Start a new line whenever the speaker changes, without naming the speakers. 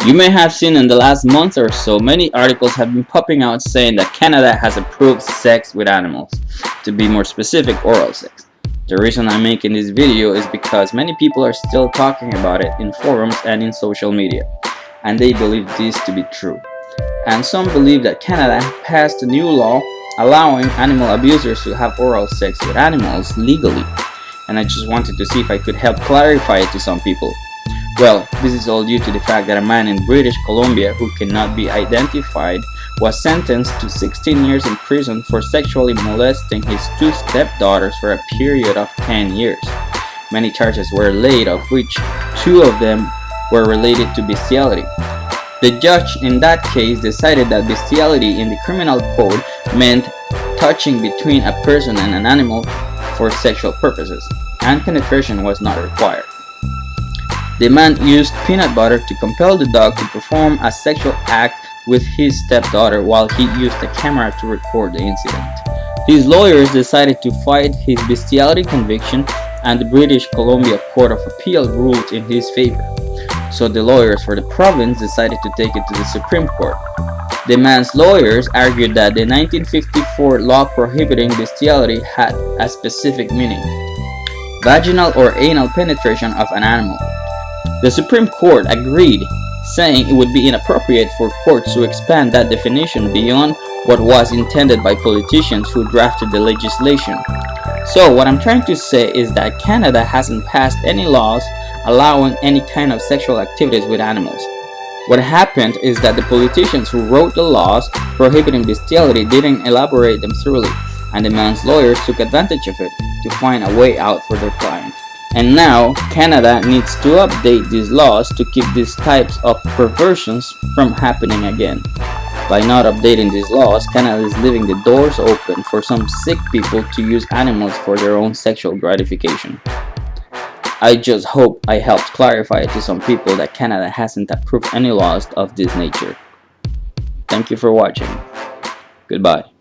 You may have seen in the last month or so, many articles have been popping out saying that Canada has approved sex with animals, to be more specific, oral sex. The reason I'm making this video is because many people are still talking about it in forums and in social media, and they believe this to be true. And some believe that Canada passed a new law allowing animal abusers to have oral sex with animals legally, and I just wanted to see if I could help clarify it to some people. Well, this is all due to the fact that a man in British Columbia who cannot be identified was sentenced to 16 years in prison for sexually molesting his two stepdaughters for a period of 10 years. Many charges were laid, of which 2 of them were related to bestiality. The judge in that case decided that bestiality in the criminal code meant touching between a person and an animal for sexual purposes, and penetration was not required. The man used peanut butter to compel the dog to perform a sexual act with his stepdaughter while he used a camera to record the incident. His lawyers decided to fight his bestiality conviction, and the British Columbia Court of Appeal ruled in his favor. So the lawyers for the province decided to take it to the Supreme Court. The man's lawyers argued that the 1954 law prohibiting bestiality had a specific meaning: vaginal or anal penetration of an animal. The Supreme Court agreed, saying it would be inappropriate for courts to expand that definition beyond what was intended by politicians who drafted the legislation. So what I'm trying to say is that Canada hasn't passed any laws allowing any kind of sexual activities with animals. What happened is that the politicians who wrote the laws prohibiting bestiality didn't elaborate them thoroughly, and the man's lawyers took advantage of it to find a way out for their client. And now, Canada needs to update these laws to keep these types of perversions from happening again. By not updating these laws, Canada is leaving the doors open for some sick people to use animals for their own sexual gratification. I just hope I helped clarify it to some people that Canada hasn't approved any laws of this nature. Thank you for watching. Goodbye.